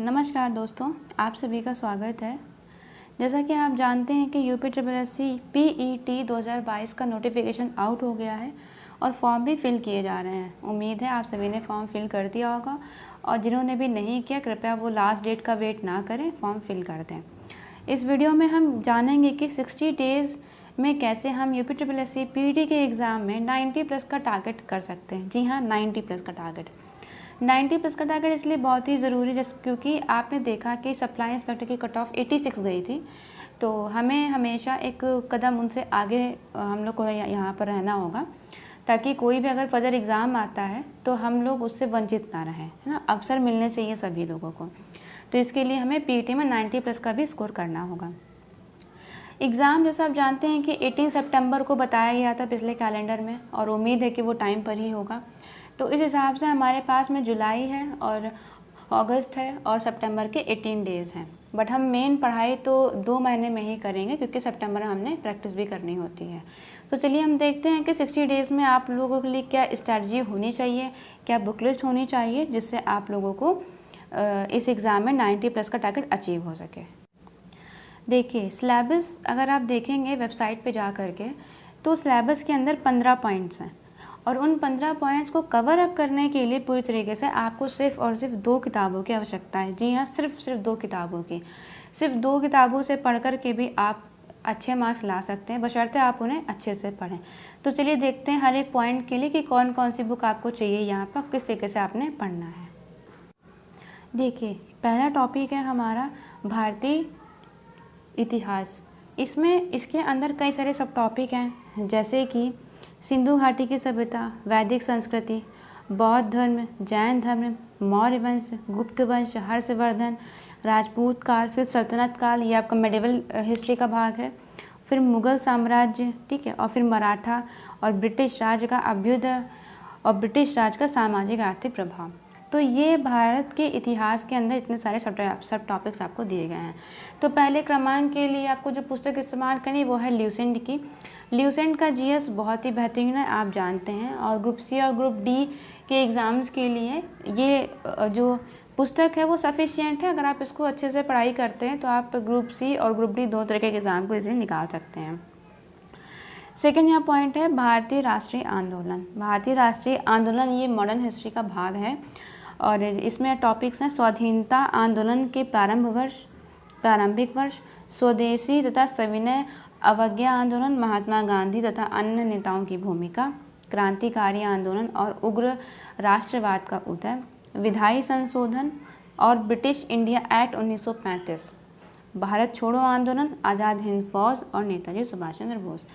नमस्कार दोस्तों, आप सभी का स्वागत है। जैसा कि आप जानते हैं कि यूपीएससी पीईटी 2022 का नोटिफिकेशन आउट हो गया है और फॉर्म भी फिल किए जा रहे हैं। उम्मीद है आप सभी ने फॉर्म फिल कर दिया होगा और जिन्होंने भी नहीं किया कृपया वो लास्ट डेट का वेट ना करें, फॉर्म फिल कर दें। इस वीडियो में हम जानेंगे कि 60 डेज़ में कैसे हम यूपीएससी पीईटी के एग्ज़ाम में 90 प्लस का टारगेट कर सकते हैं। जी हाँ, 90 प्लस का टारगेट। 90 प्लस का टारगेट इसलिए बहुत ही ज़रूरी है क्योंकि आपने देखा कि सप्लाई इंस्पेक्टर की कट ऑफ 86 गई थी, तो हमें हमेशा एक कदम उनसे आगे हम लोग को यहाँ पर रहना होगा ताकि कोई भी अगर फर्दर एग्ज़ाम आता है तो हम लोग उससे वंचित ना रहें, है ना। अवसर मिलने चाहिए सभी लोगों को, तो इसके लिए हमें पीईटी में 90 प्लस का भी स्कोर करना होगा। एग्ज़ाम जैसा आप जानते हैं कि 18 सितंबर को बताया गया था पिछले कैलेंडर में और उम्मीद है कि वो टाइम पर ही होगा। तो इस हिसाब से हमारे पास में जुलाई है और अगस्त है और सितंबर के 18 डेज़ हैं। बट हम मेन पढ़ाई तो 2 महीने में ही करेंगे क्योंकि सितंबर में हमने प्रैक्टिस भी करनी होती है। तो चलिए हम देखते हैं कि 60 डेज़ में आप लोगों के लिए क्या स्ट्रैटेजी होनी चाहिए, क्या बुक लिस्ट होनी चाहिए जिससे आप लोगों को इस एग्ज़ाम में 90 प्लस का टारगेट अचीव हो सके। देखिए, सिलेबस अगर आप देखेंगे वेबसाइट पे जा कर के तो सिलेबस के अंदर 15 पॉइंट्स हैं और उन 15 पॉइंट्स को कवर अप करने के लिए पूरी तरीके से आपको सिर्फ और सिर्फ 2 किताबों की आवश्यकता है। जी हाँ, सिर्फ 2 किताबों की। सिर्फ 2 किताबों से पढ़ कर के भी आप अच्छे मार्क्स ला सकते हैं, बशर्ते आप उन्हें अच्छे से पढ़ें। तो चलिए देखते हैं हर एक पॉइंट के लिए कि कौन कौन सी बुक आपको चाहिए, यहाँ पर किस तरीके से आपने पढ़ना है। देखिए, पहला टॉपिक है हमारा भारतीय इतिहास। इसके अंदर कई सारे सब टॉपिक हैं जैसे कि सिंधु घाटी की सभ्यता, वैदिक संस्कृति, बौद्ध धर्म, जैन धर्म, मौर्य वंश, गुप्त वंश, हर्षवर्धन, राजपूत काल, फिर सल्तनत काल, ये आपका मेडिवल हिस्ट्री का भाग है, फिर मुगल साम्राज्य, ठीक है, और फिर मराठा और ब्रिटिश राज का अभ्युदय और ब्रिटिश राज का सामाजिक आर्थिक प्रभाव। तो ये भारत के इतिहास के अंदर इतने सारे सब टॉपिक्स आपको दिए गए हैं। तो पहले क्रमांक के लिए आपको जो पुस्तक इस्तेमाल करनी वो है ल्यूसेंट की। ल्यूसेंट का जीएस बहुत ही बेहतरीन है, आप जानते हैं, और ग्रुप सी और ग्रुप डी के एग्ज़ाम्स के लिए ये जो पुस्तक है वो सफिशिएंट है। अगर आप इसको अच्छे से पढ़ाई करते हैं तो आप ग्रुप सी और ग्रुप डी दोनों तरह के एग्ज़ाम को इजीली निकाल सकते हैं। सेकेंड यहाँ पॉइंट है भारतीय राष्ट्रीय आंदोलन। भारतीय राष्ट्रीय आंदोलन ये मॉडर्न हिस्ट्री का भाग है और इसमें टॉपिक्स हैं स्वाधीनता आंदोलन के प्रारंभिक वर्ष, स्वदेशी तथा सविनय अवज्ञा आंदोलन, महात्मा गांधी तथा अन्य नेताओं की भूमिका, क्रांतिकारी आंदोलन और उग्र राष्ट्रवाद का उदय, विधायी संशोधन और ब्रिटिश इंडिया एक्ट 1935, भारत छोड़ो आंदोलन, आज़ाद हिंद फौज और नेताजी सुभाष चंद्र बोस।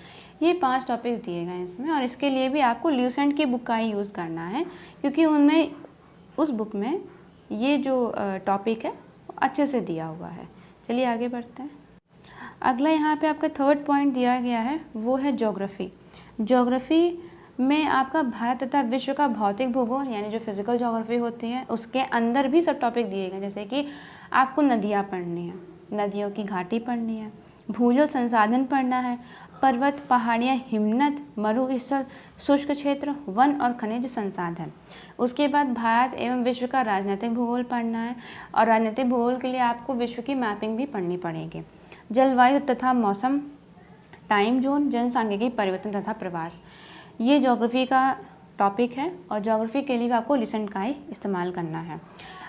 ये 5 टॉपिक्स दिए गए हैं इसमें और इसके लिए भी आपको ल्यूसेंट की बुक का ही यूज़ करना है क्योंकि उनमें उस बुक में ये जो टॉपिक है वो अच्छे से दिया हुआ है। चलिए आगे बढ़ते हैं। अगला यहाँ पे आपका थर्ड पॉइंट दिया गया है वो है ज्योग्राफी। ज्योग्राफी में आपका भारत तथा विश्व का भौतिक भूगोल यानी जो फिजिकल ज्योग्राफी होती है उसके अंदर भी सब टॉपिक दिए गए, जैसे कि आपको नदियाँ पढ़नी है, नदियों की घाटी पढ़नी है, भूजल संसाधन पढ़ना है, पर्वत, पहाड़ियाँ, हिमनद, मरुस्थल, शुष्क क्षेत्र, वन और खनिज संसाधन। उसके बाद भारत एवं विश्व का राजनीतिक भूगोल पढ़ना है और राजनीतिक भूगोल के लिए आपको विश्व की मैपिंग भी पढ़नी पड़ेगी। जलवायु तथा मौसम, टाइम जोन, जनसांख्यिकी परिवर्तन तथा प्रवास, ये ज्योग्राफी का टॉपिक है और ज्योग्राफी के लिए आपको ल्यूसेंट का ही इस्तेमाल करना है।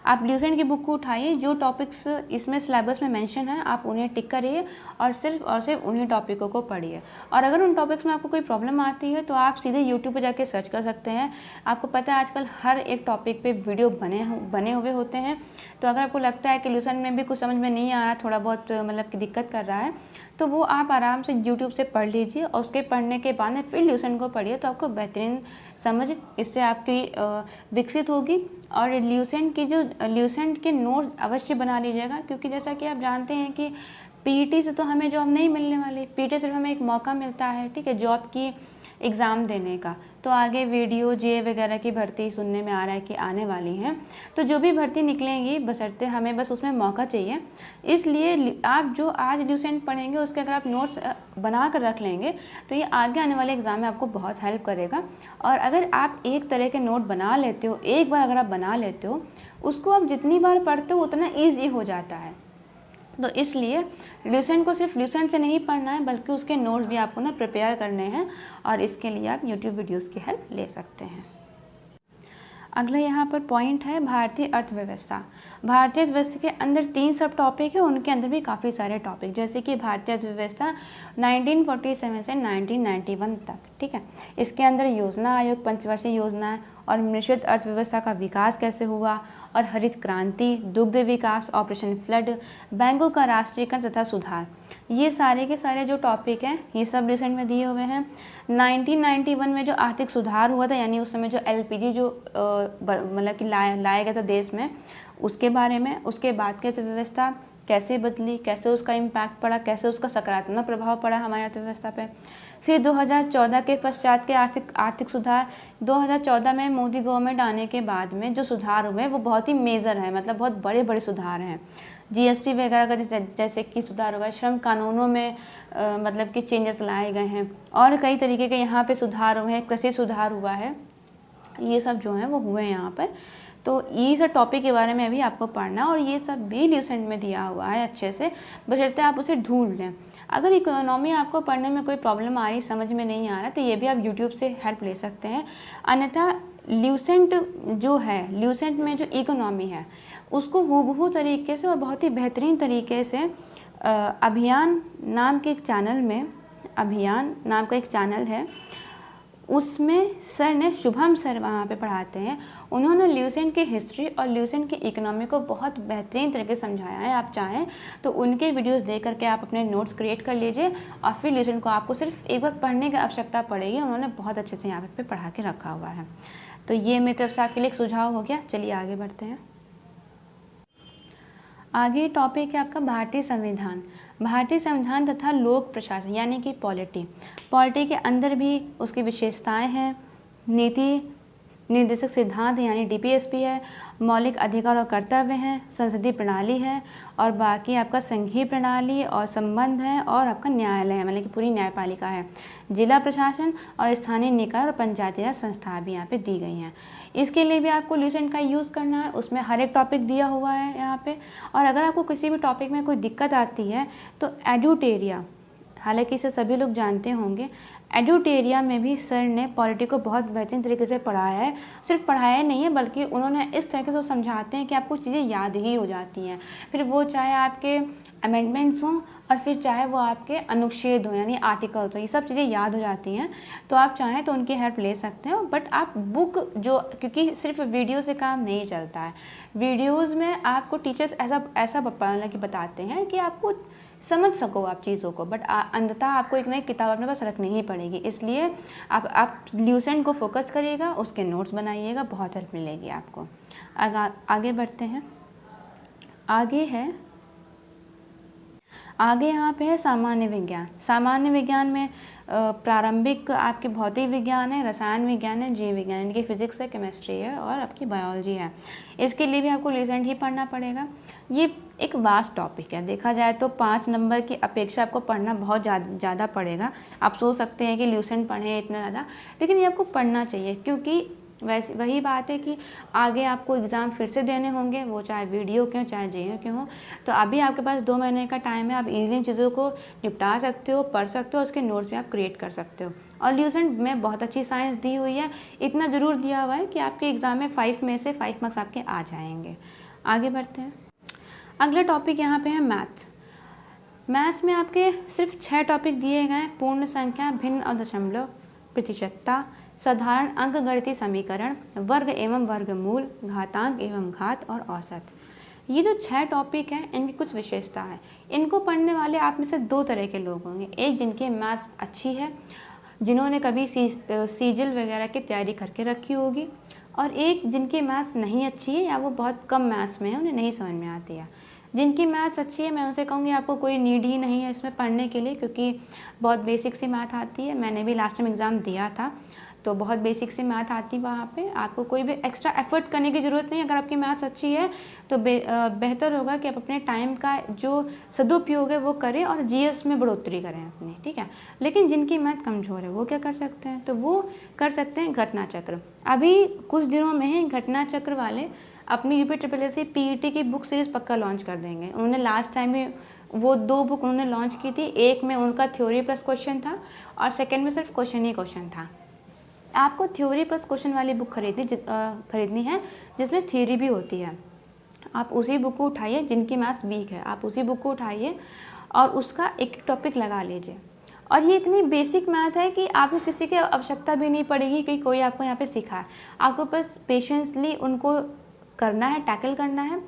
आप ल्यूसेंट की बुक को उठाइए, जो टॉपिक्स इसमें सिलेबस में मेंशन है आप उन्हें टिक करिए और सिर्फ उन्हीं टॉपिकों को पढ़िए। और अगर उन टॉपिक्स में आपको कोई प्रॉब्लम आती है तो आप सीधे यूट्यूब पर जाके सर्च कर सकते हैं। आपको पता है आजकल हर एक टॉपिक पे वीडियो बने हुए होते हैं, तो अगर आपको लगता है कि ल्यूसेंट में भी कुछ समझ में नहीं आ रहा, थोड़ा बहुत मतलब कि दिक्कत कर रहा है, तो वो आप आराम से यूट्यूब से पढ़ लीजिए और उसके पढ़ने के बाद में फिर ल्यूसेंट को पढ़िए, तो आपको बेहतरीन समझ इससे आपकी विकसित होगी। और ल्यूसेंट के नोट्स अवश्य बना लीजिएगा क्योंकि जैसा कि आप जानते हैं कि पीईटी से तो हमें जॉब नहीं मिलने वाली। पीईटी सिर्फ हमें एक मौका मिलता है, ठीक है, जॉब की एग्ज़ाम देने का। तो आगे वीडियो जे वगैरह की भर्ती सुनने में आ रहा है कि आने वाली है। तो जो भी भर्ती निकलेंगी बशर्ते हमें बस उसमें मौका चाहिए। इसलिए आप जो आज ल्यूसेंट पढ़ेंगे उसके अगर आप नोट्स बना कर रख लेंगे तो ये आगे आने वाले एग्ज़ाम में आपको बहुत हेल्प करेगा। और अगर आप एक तरह के नोट बना लेते हो, एक बार अगर आप बना लेते हो, उसको आप जितनी बार पढ़ते हो उतना ईजी हो जाता है। तो इसलिए ल्यूसेंट को सिर्फ ल्यूसेंट से नहीं पढ़ना है बल्कि उसके नोट्स भी आपको ना प्रिपेयर करने हैं, और इसके लिए आप यूट्यूब वीडियोस की हेल्प ले सकते हैं। अगला यहाँ पर पॉइंट है भारतीय अर्थव्यवस्था। भारतीय अर्थव्यवस्था के अंदर 3 सब टॉपिक है, उनके अंदर भी काफ़ी सारे टॉपिक, जैसे कि भारतीय अर्थव्यवस्था 1947 से 1991 तक, ठीक है। इसके अंदर योजना आयोग, पंचवर्षीय योजना है, और मिश्रित अर्थव्यवस्था का विकास कैसे हुआ, और हरित क्रांति, दुग्ध विकास, ऑपरेशन फ्लड, बैंकों का राष्ट्रीयकरण तथा सुधार। ये सारे के सारे जो टॉपिक हैं ये सब रिसेंट में दिए हुए हैं। 1991 में जो आर्थिक सुधार हुआ था, यानी उस समय जो LPG जो मतलब कि लाया गया था देश में, उसके बारे में, उसके बाद की अर्थव्यवस्था कैसे बदली, कैसे उसका इम्पैक्ट पड़ा, कैसे उसका सकारात्मक प्रभाव पड़ा हमारी अर्थव्यवस्था पे। फिर 2014 के पश्चात के आर्थिक सुधार। 2014 में मोदी गवर्नमेंट आने के बाद में जो सुधार हुए वो बहुत ही मेजर है, मतलब बहुत बड़े बड़े सुधार हैं। GST वगैरह का जैसे कि सुधार हुआ है, श्रम कानूनों में मतलब कि चेंजेस लाए गए हैं, और कई तरीके के यहाँ पे सुधार हुए हैं, कृषि सुधार हुआ है, ये सब जो हैं वो हुए हैं यहाँ पर। तो ये सब टॉपिक के बारे में अभी आपको पढ़ना, और ये सब भी ल्यूसेंट में दिया हुआ है अच्छे से, बशर्ते आप उसे ढूंढ लें। अगर इकोनॉमी आपको पढ़ने में कोई प्रॉब्लम आ रही, समझ में नहीं आ रहा, तो ये भी आप यूट्यूब से हेल्प ले सकते हैं। अन्यथा ल्यूसेंट जो है, ल्यूसेंट में जो इकोनॉमी है उसको हूबहू तरीके से और बहुत ही बेहतरीन तरीके से अभियान नाम के एक चैनल में, अभियान नाम का एक चैनल है, उसमें सर ने, शुभम सर वहाँ पे पढ़ाते हैं, उन्होंने ल्यूसेंट की हिस्ट्री और ल्यूसेंट की इकोनॉमी को बहुत बेहतरीन तरीके से समझाया है। आप चाहें तो उनके वीडियोस देख करके आप अपने नोट्स क्रिएट कर लीजिए, और फिर ल्यूसेंट को आपको सिर्फ एक बार पढ़ने की आवश्यकता पड़ेगी, उन्होंने बहुत अच्छे से यहाँ पे पढ़ा के रखा हुआ है। तो ये मेरी तरफ से आपके लिए एक सुझाव हो गया। चलिए आगे बढ़ते हैं। आगे टॉपिक है आपका भारतीय संविधान। भारतीय संविधान तथा लोक प्रशासन यानी कि पॉलिटी के अंदर भी उसकी विशेषताएं हैं। नीति निर्देशक सिद्धांत यानी DPSP है, मौलिक अधिकार और कर्तव्य हैं, संसदीय प्रणाली है, और बाकी आपका संघीय प्रणाली और संबंध है, और आपका न्यायालय है, मतलब कि पूरी न्यायपालिका है, जिला प्रशासन और स्थानीय निकाय और पंचायती राज संस्था भी यहाँ पे दी गई हैं। इसके लिए भी आपको ल्यूसेंट का यूज़ करना है, उसमें हर एक टॉपिक दिया हुआ है यहाँ पे। और अगर आपको किसी भी टॉपिक में कोई दिक्कत आती है तो एड्यूटेरिया, हालांकि इसे सभी लोग जानते होंगे, एड्यूटेरिया में भी सर ने पॉलिटी को बहुत बेहतरीन तरीके से पढ़ाया है। सिर्फ पढ़ाया नहीं है बल्कि उन्होंने इस तरीके से समझाते हैं कि आपको चीज़ें याद ही हो जाती हैं, फिर वो चाहे आपके अमेंडमेंट्स हों और फिर चाहे वो आपके अनुच्छेद हों यानी आर्टिकल्स हों, ये सब चीज़ें याद हो जाती हैं। तो आप चाहें तो उनकी हेल्प ले सकते हो, बट आप बुक जो, क्योंकि सिर्फ वीडियो से काम नहीं चलता है, वीडियोज़ में आपको टीचर्स ऐसा मतलब कि बताते हैं कि आपको समझ सको आप चीज़ों को, बट अंततः आपको एक नई किताब अपने पास रखनी ही पड़ेगी। इसलिए आप ल्यूसेंट को फोकस करिएगा, उसके नोट्स बनाइएगा, बहुत हेल्प मिलेगी आपको। आगे बढ़ते हैं। आगे यहाँ पे है सामान्य विज्ञान। सामान्य विज्ञान में प्रारंभिक आपके भौतिक विज्ञान है, रसायन विज्ञान है, जीव विज्ञान, इनकी फिजिक्स है, केमिस्ट्री है, और आपकी बायोलॉजी है। इसके लिए भी आपको ल्यूसेंट ही पढ़ना पड़ेगा। ये एक वास्ट टॉपिक है, देखा जाए तो 5 नंबर की अपेक्षा आपको पढ़ना बहुत ज़्यादा पड़ेगा। आप सोच सकते हैं कि ल्यूसेंट पढ़ें इतना ज़्यादा, लेकिन ये आपको पढ़ना चाहिए, क्योंकि वैसे वही बात है कि आगे आपको एग्ज़ाम फिर से देने होंगे, वो चाहे वीडियो के हों चाहे JEE के हों। तो अभी आपके पास 2 महीने का टाइम है, आप इन चीज़ों को निपटा सकते हो, पढ़ सकते हो, उसके नोट्स भी आप क्रिएट कर सकते हो। और ल्यूसेंट में बहुत अच्छी साइंस दी हुई है, इतना ज़रूर दिया हुआ है कि आपके एग्ज़ाम में 5 में से 5 मार्क्स आपके आ जाएंगे। आगे बढ़ते हैं। अगला टॉपिक यहाँ पे है मैथ्स में आपके सिर्फ 6 टॉपिक दिए गए हैं। पूर्ण संख्या, भिन्न और दशमलव, प्रतिशतता, साधारण अंकगणितीय समीकरण, वर्ग एवं वर्गमूल, घातांक एवं घात, और औसत। ये जो 6 टॉपिक हैं इनकी कुछ विशेषता है। इनको पढ़ने वाले आप में से 2 तरह के लोग होंगे। एक जिनकी मैथ्स अच्छी है, जिन्होंने कभी सीजिल वगैरह की तैयारी करके रखी होगी, और एक जिनकी मैथ्स नहीं अच्छी है या वो बहुत कम मैथ्स में है, उन्हें नहीं समझ में आती है। जिनकी मैथ्स अच्छी है मैं उनसे कहूँगी आपको कोई नीड ही नहीं है इसमें पढ़ने के लिए, क्योंकि बहुत बेसिक सी मैथ आती है। मैंने भी लास्ट टाइम एग्ज़ाम दिया था तो बहुत बेसिक सी मैथ आती वहाँ पे, आपको कोई भी एक्स्ट्रा एफर्ट करने की ज़रूरत नहीं। अगर आपकी मैथ्स अच्छी है तो बेहतर होगा कि आप अपने टाइम का जो सदुपयोग है वो करें और जीएस में बढ़ोतरी करें अपनी, ठीक है। लेकिन जिनकी मैथ कमज़ोर है वो क्या कर सकते हैं, तो वो कर सकते हैं घटना चक्र। अभी कुछ दिनों में ही घटना चक्र वाले अपनी UPSSC PET की बुक सीरीज़ पक्का लॉन्च कर देंगे। उन्होंने लास्ट टाइम में वो 2 बुक उन्होंने लॉन्च की थी, एक में उनका थ्योरी प्लस क्वेश्चन था और सेकेंड में सिर्फ क्वेश्चन ही क्वेश्चन था। आपको थ्योरी प्लस क्वेश्चन वाली बुक खरीदनी है जिसमें थ्योरी भी होती है। आप उसी बुक को उठाइए, जिनकी मैथ्स वीक है आप उसी बुक को उठाइए और उसका एक टॉपिक लगा लीजिए। और ये इतनी बेसिक मैथ है कि आपको किसी की आवश्यकता भी नहीं पड़ेगी कि कोई आपको यहाँ पे सिखाए। आपको बस पेशेंसली उनको करना है, टैकल करना है।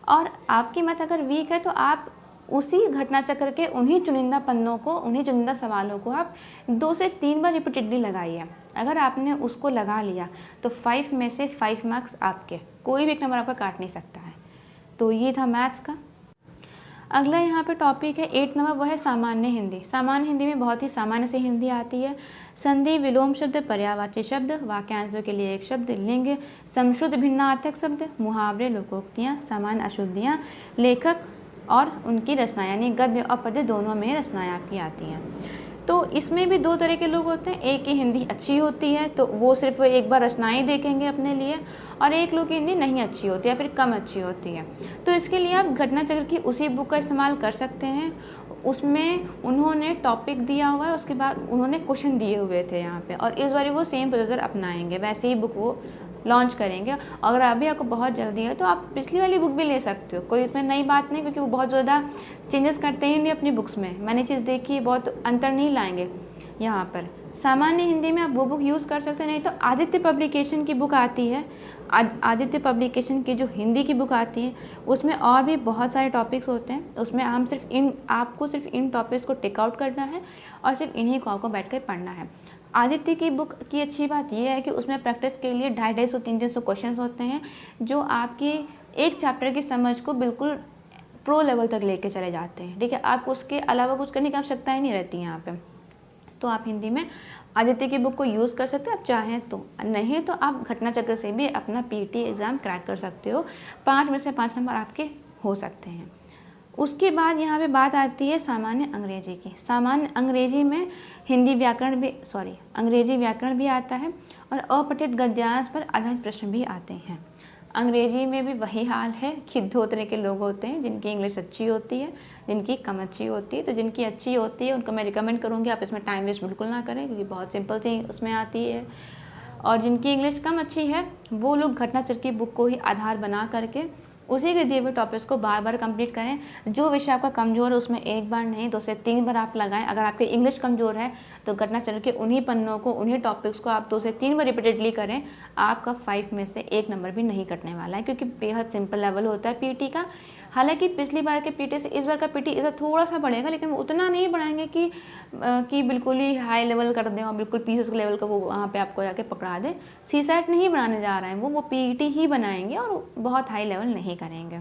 और आपकी मैथ अगर वीक है तो आप उसी घटना चक्र के उन्हीं चुनिंदा पन्नों को, उन्हीं चुनिंदा सवालों को आप 2 से 3 बार रिपीटेडली लगाइए। अगर आपने उसको लगा लिया तो 5 में से 5 मार्क्स आपके, कोई भी एक नंबर आपका काट नहीं सकता है। तो ये था मैथ्स का। अगला यहाँ पे टॉपिक है 8 नंबर, वो है सामान्य हिंदी। सामान्य हिंदी में बहुत ही सामान्य से हिंदी आती है। संधि, विलोम शब्द, पर्यायवाची शब्द, वाक्यांशों के लिए एक शब्द, लिंग, समश्रुत भिन्नार्थक शब्द, मुहावरे, लोकोक्तियाँ, सामान्य अशुद्धियाँ, लेखक और उनकी रचना, यानी गद्य और पद्य दोनों में रचनाएं आपकी आती हैं। तो इसमें भी 2 तरह के लोग होते हैं, एक की हिंदी अच्छी होती है तो वो सिर्फ एक बार रचनाएं देखेंगे अपने लिए, और एक लोग की हिंदी नहीं अच्छी होती है, फिर कम अच्छी होती है। तो इसके लिए आप घटना चक्र की उसी बुक का इस्तेमाल कर सकते हैं। उसमें उन्होंने टॉपिक दिया हुआ है, उसके बाद उन्होंने क्वेश्चन दिए हुए थे यहाँ पे, और इस बार वो सेम प्रोसीजर अपनाएंगे, वैसे ही बुक वो लॉन्च करेंगे। अगर अभी आपको बहुत जल्दी है तो आप पिछली वाली बुक भी ले सकते हो, कोई इसमें नई बात नहीं, क्योंकि वो बहुत ज़्यादा चेंजेस करते ही नहीं अपनी बुक्स में। मैंने चीज़ देखी, बहुत अंतर नहीं लाएंगे यहाँ पर। सामान्य हिंदी में आप वो बुक यूज़ कर सकते हो, नहीं तो आदित्य पब्लिकेशन की बुक आती है। आदित्य पब्लिकेशन की जो हिंदी की बुक आती है उसमें और भी बहुत सारे टॉपिक्स होते हैं। उसमें हम आपको सिर्फ इन टॉपिक्स को टेक आउट करना है और सिर्फ इन्हीं को आपको बैठ कर पढ़ना है। आदित्य की बुक की अच्छी बात यह है कि उसमें प्रैक्टिस के लिए 250-300 क्वेश्चंस होते हैं, जो आपकी एक चैप्टर की समझ को बिल्कुल प्रो लेवल तक लेके चले जाते हैं, ठीक है। आपको उसके अलावा कुछ करने की आवश्यकता ही नहीं रहती यहाँ पे। तो आप हिंदी में आदित्य की बुक को यूज़ कर सकते हैं, आप चाहें तो। नहीं तो आप घटना चक्र से भी अपना PET एग्ज़ाम क्रैक कर सकते हो, 5 में से 5 नंबर आपके हो सकते हैं। उसके बाद यहाँ पे बात आती है सामान्य अंग्रेजी की। सामान्य अंग्रेजी में अंग्रेजी व्याकरण भी आता है और अपठित गद्यांश पर आधारित प्रश्न भी आते हैं। अंग्रेजी में भी वही हाल है कि 2 तरह के लोग होते हैं, जिनकी इंग्लिश अच्छी होती है, जिनकी कम अच्छी होती है। तो जिनकी अच्छी होती है उनको मैं रिकमेंड करूँगी आप इसमें टाइम वेस्ट बिल्कुल ना करें, क्योंकि बहुत सिंपल सी उसमें आती है। और जिनकी इंग्लिश कम अच्छी है वो लोग घटना चक्र की बुक को ही आधार बना करके उसी के दिए हुए टॉपिक्स को बार बार कंप्लीट करें। जो विषय आपका कमज़ोर है उसमें एक बार नहीं 2 से 3 बार आप लगाएं। अगर आपकी इंग्लिश कमज़ोर है तो घटना चक्र के उन्हीं पन्नों को, उन्हीं टॉपिक्स को आप 2 से 3 बार रिपीटेडली करें। आपका 5 में से 1 नंबर भी नहीं कटने वाला है, क्योंकि बेहद सिंपल लेवल होता है PET का। हालांकि पिछली बार के PET से इस बार का PET इसे थोड़ा सा बढ़ेगा, लेकिन वो उतना नहीं बढ़ाएंगे कि बिल्कुल ही हाई लेवल कर दें और बिल्कुल पीसेस के लेवल का वो वहाँ पे आपको जाके पकड़ा दें। CSAT नहीं बनाने जा रहे हैं वो PET ही बनाएंगे और बहुत हाई लेवल नहीं करेंगे।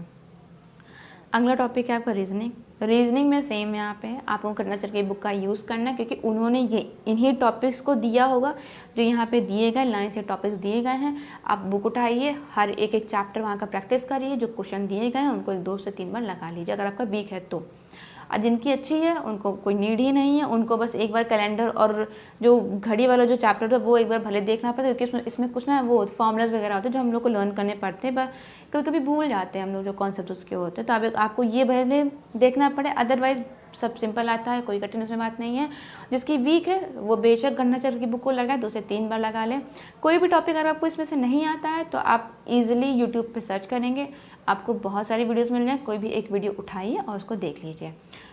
अगला टॉपिक है आपका रीजनिंग में सेम यहाँ पे आपको घटना चक्र की बुक का यूज़ करना है, क्योंकि उन्होंने इन्हीं टॉपिक्स को दिया होगा जो यहाँ पे दिए गए लाइन से टॉपिक्स दिए गए हैं। आप बुक उठाइए, हर एक चैप्टर वहाँ का प्रैक्टिस करिए, जो क्वेश्चन दिए गए हैं उनको 2 से 3 बार लगा लीजिए अगर आपका वीक है तो। जिनकी अच्छी है उनको कोई नीड ही नहीं है, उनको बस एक बार कैलेंडर और जो घड़ी वाला जो चैप्टर है वो एक बार भले देखना पड़ता है, क्योंकि इसमें कुछ ना वो फॉर्मूलाज वगैरह होते हैं जो हम लोग को लर्न करने पड़ते हैं, कभी कभी भूल जाते हैं हम लोग जो कॉन्सेप्ट उसके होते हैं। तो आपको ये भले देखना पड़े, अदरवाइज सब सिंपल आता है, कोई कठिन उसमें बात नहीं है। जिसकी वीक है वो बेशक घटना चक्र की बुक को लगाए, 2 से 3 बार लगा लें। कोई भी टॉपिक अगर आपको इसमें से नहीं आता है तो आप इजीली यूट्यूब पे सर्च करेंगे, आपको बहुत सारी वीडियोस मिल जाए, कोई भी एक वीडियो उठाइए और उसको देख लीजिए।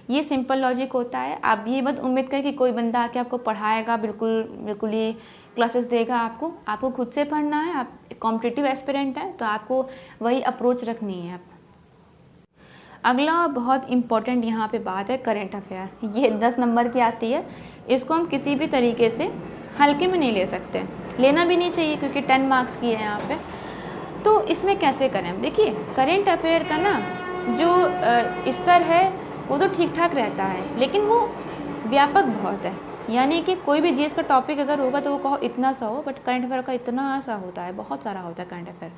ये सिंपल लॉजिक होता है। आप ये मत उम्मीद करें कि कोई बंदा आके आपको पढ़ाएगा, बिल्कुल ही क्लासेस देगा। आपको खुद से पढ़ना है। आप कॉम्पिटिटिव एस्पिरेंट हैं तो आपको वही अप्रोच रखनी है। अगला बहुत इम्पॉर्टेंट यहाँ पे बात है करेंट अफेयर। ये 10 नंबर की आती है, इसको हम किसी भी तरीके से हल्के में नहीं ले सकते, लेना भी नहीं चाहिए, क्योंकि 10 मार्क्स की है यहाँ पे। तो इसमें कैसे करें? देखिए, करेंट अफेयर का ना जो स्तर है वो तो ठीक ठाक रहता है, लेकिन वो व्यापक बहुत है। यानी कि कोई भी चीज़ का टॉपिक अगर होगा तो वो कहो इतना सा हो, बट करंट अफेयर का इतना सा होता है, बहुत सारा होता है करंट अफेयर।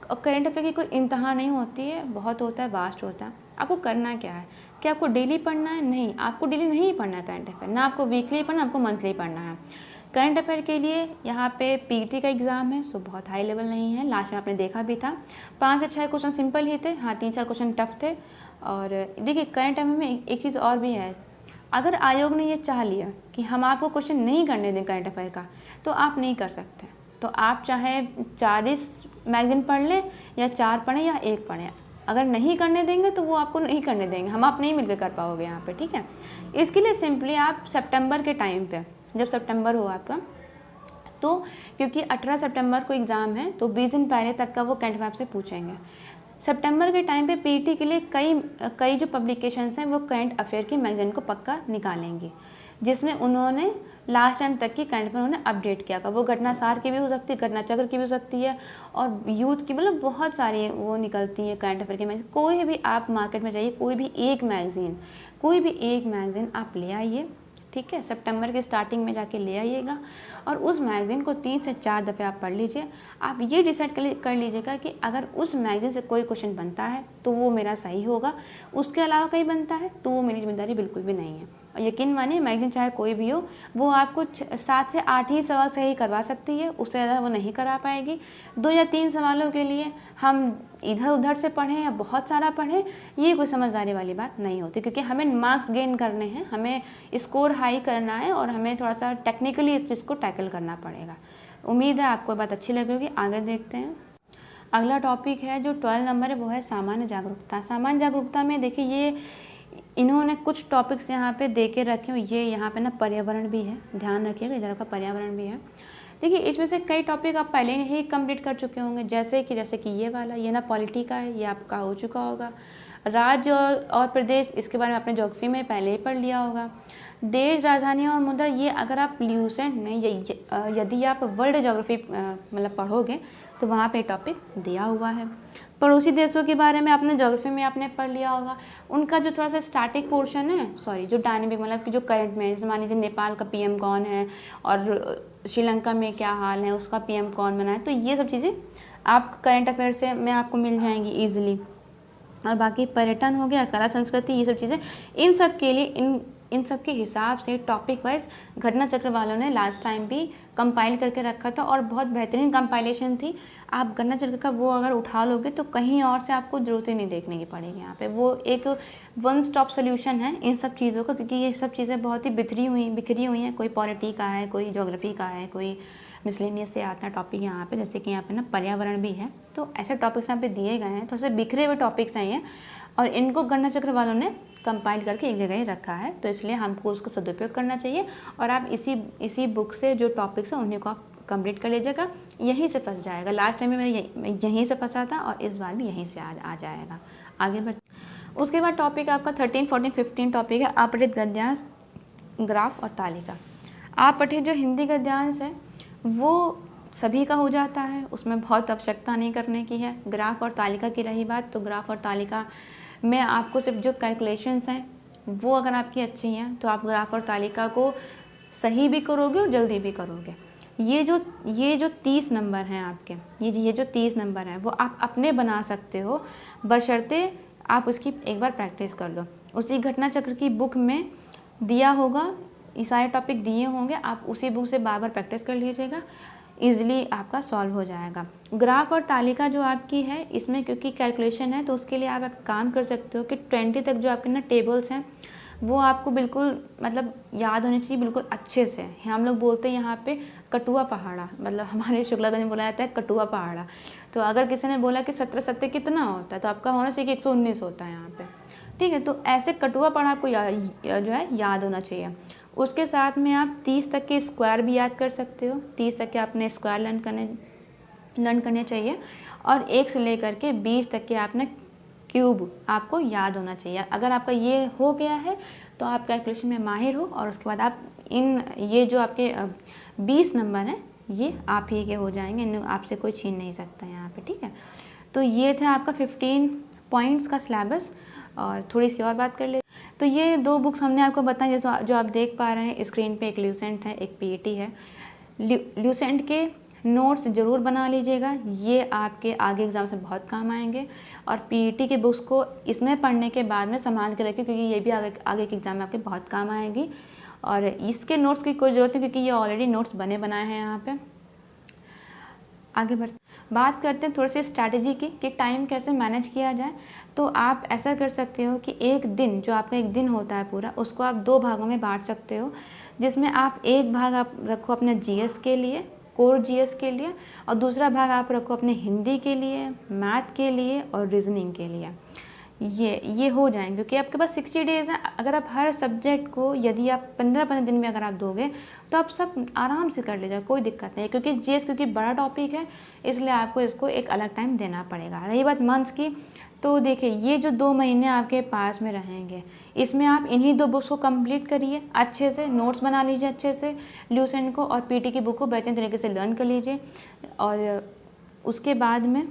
और करंट अफेयर की कोई इंतहा नहीं होती है, बहुत होता है, वास्ट होता है। आपको करना क्या है, क्या आपको डेली पढ़ना है? नहीं, आपको डेली नहीं पढ़ना है करंट अफेयर, ना आपको वीकली पढ़ना, आपको मंथली पढ़ना है। करंट अफेयर के लिए यहाँ पे पीटी का एग्ज़ाम है, सो बहुत हाई लेवल नहीं है। लास्ट में आपने देखा भी था 5 से 6 क्वेश्चन सिंपल ही थे, हाँ 3-4 क्वेश्चन टफ थे। और देखिए करंट अफेयर में एक चीज़ और भी है, अगर आयोग ने ये चाह लिया कि हम आपको क्वेश्चन नहीं करने दें करंट अफेयर का, तो आप नहीं कर सकते। तो आप चाहे 40 मैगजीन पढ़ लें या 4 पढ़ें या 1 पढ़ें, अगर नहीं करने देंगे तो वो आपको नहीं करने देंगे, हम आप नहीं मिलकर कर पाओगे यहाँ पे, ठीक है। इसके लिए सिंपली आप सितंबर के टाइम पे, जब सितंबर हो आपका, तो क्योंकि 18 सितंबर को एग्ज़ाम है तो 20 दिन पहले तक का वो करंट अफेयर से पूछेंगे। सितंबर के टाइम पे पीटी के लिए कई जो पब्लिकेशंस हैं वो करंट अफेयर की मैगजीन को पक्का निकालेंगी, जिसमें उन्होंने लास्ट टाइम तक की करंट अफेयर उन्होंने अपडेट किया था। वो घटनासार की भी हो सकती है, घटना चक्र की भी हो सकती है, और यूथ की, मतलब बहुत सारी वो निकलती है करंट अफेयर की मैगजीन। कोई भी आप मार्केट में जाइए, कोई भी एक मैगजीन आप ले आइए, ठीक है। सितंबर के स्टार्टिंग में जाके ले आइएगा और उस मैगज़ीन को 3 से 4 दफ़े आप पढ़ लीजिए। आप ये डिसाइड कर लीजिएगा कि अगर उस मैगज़ीन से कोई क्वेश्चन बनता है तो वो मेरा सही होगा, उसके अलावा कहीं बनता है तो वो मेरी जिम्मेदारी बिल्कुल भी नहीं है। और यकीन मानिए मैगज़ीन चाहे कोई भी हो, वो आपको 7 से 8 ही सवाल सही करवा सकती है, उससे ज़्यादा वो नहीं करा पाएगी। 2 या 3 सवालों के लिए हम इधर उधर से पढ़ें या बहुत सारा पढ़ें, ये कोई समझदारी वाली बात नहीं होती, क्योंकि हमें मार्क्स गेन करने हैं, हमें स्कोर हाई करना है और हमें थोड़ा सा टेक्निकली इस चीज़ को टैकल करना पड़ेगा। उम्मीद है आपको बात अच्छी लगेगी। आगे देखते हैं। अगला टॉपिक है जो 12 नंबर है, वो है सामान्य जागरूकता। सामान्य जागरूकता में देखिए ये इन्होंने कुछ टॉपिक्स यहाँ पे दे के रखे हो। ये यहाँ पे ना पर्यावरण भी है, ध्यान रखिएगा, इधर का पर्यावरण भी है। देखिए इसमें से कई टॉपिक आप पहले ही कंप्लीट कर चुके होंगे, जैसे कि ये वाला, ये ना पॉलिटी का है, ये आपका हो चुका होगा। राज्य और प्रदेश, इसके बारे में आपने ज्योग्राफी में पहले ही पढ़ लिया होगा। देश, राजधानी और मुद्रा, ये अगर आप ल्यूसेंट में यदि आप वर्ल्ड ज्योग्राफी मतलब पढ़ोगे तो वहाँ पे टॉपिक दिया हुआ है। पड़ोसी देशों के बारे में आपने ज्योग्राफी में आपने पढ़ लिया होगा। उनका जो थोड़ा सा स्टैटिक पोर्शन है, जो डायनेमिक, मतलब कि जो करंट में, जैसे मान लीजिए नेपाल का पीएम कौन है और श्रीलंका में क्या हाल है, उसका पीएम कौन बना है, तो ये सब चीज़ें आप करंट अफेयर से में आपको मिल जाएंगी ईजिली। और बाकी पर्यटन हो गया, कला संस्कृति, ये सब चीज़ें, इन सब के लिए इन सब के हिसाब से टॉपिक वाइज घटना चक्र वालों ने लास्ट टाइम भी कंपाइल करके रखा था और बहुत बेहतरीन कंपाइलेशन थी। आप घटना चक्र का वो अगर उठा लोगे तो कहीं और से आपको ज़रूरत ही नहीं देखने की पड़ेगी। यहाँ पे वो एक वन स्टॉप सोल्यूशन है इन सब चीज़ों का, क्योंकि ये सब चीज़ें बहुत ही बिखरी हुई हैं। कोई पॉलिटी का है, कोई ज्योग्राफी का है, कोई मिसलेनियस से आता है टॉपिक यहाँ पे, जैसे कि यहाँ पे ना पर्यावरण भी है। तो ऐसे टॉपिक्स यहाँ पे दिए गए हैं, तो ऐसे बिखरे हुए टॉपिक्स हैं ये, और इनको घटना चक्र वालों ने कंपाइल करके एक जगह ही रखा है, तो इसलिए हमको उसका सदुपयोग करना चाहिए। और आप इसी बुक से जो टॉपिक्स हैं उन्हीं को आप कंप्लीट कर लीजिएगा, यहीं से फंस जाएगा। लास्ट टाइम में मैं यहीं से फंसा था और इस बार भी यहीं से आ जाएगा। आगे बढ़, उसके बाद टॉपिक आपका 13, 14, 15 टॉपिक है अपठित गद्यांश, ग्राफ और तालिका। अपठित जो हिंदी गद्यांश है वो सभी का हो जाता है, उसमें बहुत आवश्यकता नहीं करने की है। ग्राफ और तालिका की रही बात, तो ग्राफ और तालिका में आपको सिर्फ जो कैलकुलेशंस हैं वो अगर आपकी अच्छी हैं तो आप ग्राफ और तालिका को सही भी करोगे और जल्दी भी करोगे। ये जो 30 नंबर हैं आपके, ये जो 30 नंबर हैं वो आप अपने बना सकते हो, बशर्ते आप उसकी एक बार प्रैक्टिस कर लो। उसी घटना चक्र की बुक में दिया होगा, ये सारे टॉपिक दिए होंगे, आप उसी बुक से बार बार प्रैक्टिस कर लीजिएगा, ईजिली आपका सॉल्व हो जाएगा। ग्राफ और तालिका जो आपकी है, इसमें क्योंकि कैलकुलेशन है तो उसके लिए आप काम कर सकते हो कि 20 तक जो आपके ना टेबल्स हैं वो आपको बिल्कुल मतलब याद होनी चाहिए, बिल्कुल अच्छे से। हम लोग बोलते हैं यहाँ पे कटुआ पहाड़ा, मतलब हमारे शुक्लागंज में बोला जाता है कटुआ पहाड़ा। तो अगर किसी ने बोला कि 17 सत्ते कितना होता है, तो आपका होना चाहिए कि 119 होता है यहाँ पे, ठीक है। तो ऐसे कटुआ पहाड़ा आपको जो है याद होना चाहिए। उसके साथ में आप 30 तक के स्क्वायर भी याद कर सकते हो, 30 तक के आपने स्क्वायर लर्न करने चाहिए, और 1 से लेकर के 20 तक के आपने क्यूब आपको याद होना चाहिए। अगर आपका ये हो गया है तो आप कैलकुलेशन में माहिर हो, और उसके बाद आप ये जो आपके 20 नंबर हैं ये आप ही के हो जाएंगे, आपसे कोई छीन नहीं सकता यहाँ पे, ठीक है। तो ये था आपका 15, पॉइंट्स का सिलेबस और थोड़ी सी और बात कर ले। तो ये 2 बुक्स हमने आपको बताई, जैसे जो आप देख पा रहे हैं स्क्रीन पे, एक ल्यूसेंट है, एक पीईटी है। ल्यूसेंट के नोट्स ज़रूर बना लीजिएगा, ये आपके आगे एग्ज़ाम से बहुत काम आएंगे। और पीईटी के बुक्स को इसमें पढ़ने के बाद में संभाल के रखिए, क्योंकि ये भी आगे के एग्ज़ाम में आपके बहुत काम आएगी। और इसके नोट्स की कोई ज़रूरत नहीं, क्योंकि ये ऑलरेडी नोट्स बने बनाए हैं यहाँ पे। आगे बात करते हैं थोड़ी सी स्ट्रैटेजी की कि टाइम कैसे मैनेज किया जाए। तो आप ऐसा कर सकते हो कि एक दिन, जो आपका एक दिन होता है पूरा, उसको आप 2 भागों में बांट सकते हो, जिसमें आप एक भाग आप रखो अपने जीएस के लिए, कोर जीएस के लिए, और दूसरा भाग आप रखो अपने हिंदी के लिए, मैथ के लिए और रीजनिंग के लिए। ये हो जाएंगे, क्योंकि आपके पास 60 डेज़ हैं। अगर आप हर सब्जेक्ट को यदि आप 15-15 दिन में अगर आप दोगे तो आप सब आराम से कर लीजिएगा, कोई दिक्कत नहीं है। क्योंकि जीएस क्योंकि बड़ा टॉपिक है, इसलिए आपको इसको एक अलग टाइम देना पड़ेगा। रही बात मंथ्स की, तो देखिए ये जो 2 महीने आपके पास में रहेंगे, इसमें आप इन्हीं 2 बुक्स को कंप्लीट करिए, अच्छे से नोट्स बना लीजिए, अच्छे से ल्यूसेंट को और पीटी की बुक को बेहतरीन तरीके से लर्न कर लीजिए। और उसके बाद में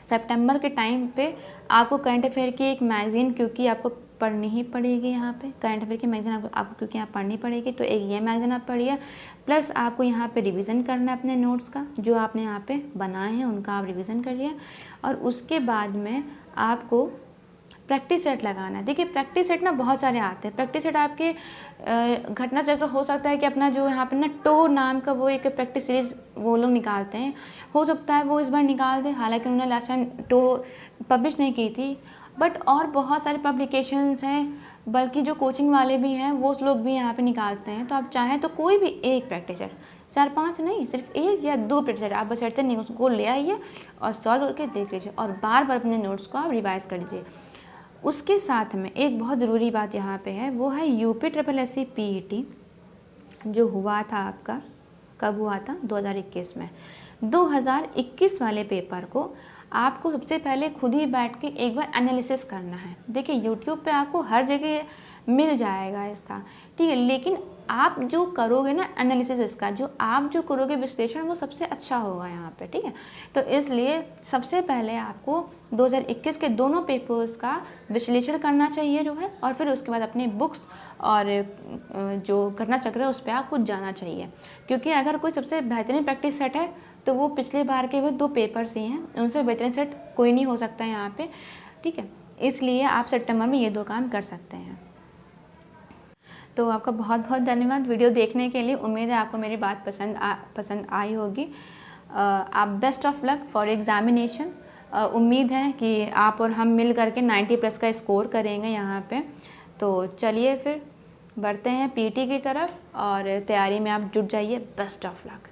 सितंबर के टाइम पे आपको करंट अफेयर की एक मैगज़ीन, क्योंकि आपको पढ़नी ही पड़ेगी यहाँ पे, करंट अफेयर की मैगज़ीन आपको क्योंकि यहाँ पढ़नी पड़ेगी, तो एक ये मैगज़ीन आप पढ़िए। प्लस आपको यहाँ पे रिवीजन करना है अपने नोट्स का, जो आपने यहाँ पे बनाए हैं उनका आप रिवीजन करिए। और उसके बाद में आपको प्रैक्टिस सेट लगाना है। देखिए प्रैक्टिस सेट ना बहुत सारे आते हैं। प्रैक्टिस सेट आपके घटना चक्र हो सकता है कि अपना जो यहाँ पे ना टो नाम का वो एक प्रैक्टिस सीरीज़ वो लोग निकालते हैं, हो सकता है वो इस बार निकाल दें, हालांकि उन्होंने लास्ट टाइम टो पब्लिश नहीं की थी। बट और बहुत सारे पब्लिकेशंस हैं, बल्कि जो कोचिंग वाले भी हैं वो लोग भी यहाँ पे निकालते हैं। तो आप चाहें तो कोई भी एक प्रैक्टिस सेट, 4-5 नहीं, सिर्फ 1 या 2 प्रैक्टिस सेट आप बस हटते नहीं उसको ले आइए और सॉल्व करके देख लीजिए, और बार बार अपने नोट्स को आप रिवाइज कर लीजिए। उसके साथ में एक बहुत ज़रूरी बात यहाँ पे है, वो है यूपी पीईटी जो हुआ था आपका, कब हुआ था? 2021 में। 2021 वाले पेपर को आपको सबसे पहले खुद ही बैठ के एक बार एनालिसिस करना है। देखिए यूट्यूब पे आपको हर जगह मिल जाएगा इसका, ठीक है, लेकिन आप जो करोगे ना एनालिसिस इसका, जो आप जो करोगे विश्लेषण, वो सबसे अच्छा होगा यहाँ पे, ठीक है। तो इसलिए सबसे पहले आपको 2021 के दोनों पेपर्स का विश्लेषण करना चाहिए जो है, और फिर उसके बाद अपने बुक्स और जो घटना चक्र है उस पर आपको जाना चाहिए। क्योंकि अगर कोई सबसे बेहतरीन प्रैक्टिस सेट है तो वो पिछले बार के वो 2 पेपर्स ही हैं, उनसे बेहतरीन सेट कोई नहीं हो सकता है यहाँ पे, ठीक है। इसलिए आप सितंबर में ये 2 काम कर सकते हैं। तो आपका बहुत बहुत धन्यवाद वीडियो देखने के लिए। उम्मीद है आपको मेरी बात पसंद आई होगी। आप best of luck for examination. उम्मीद है कि आप और हम मिल करके 90+ का स्कोर करेंगे यहाँ पे। तो चलिए फिर बढ़ते हैं पीटी की तरफ, और तैयारी में आप जुट जाइए। Best of luck.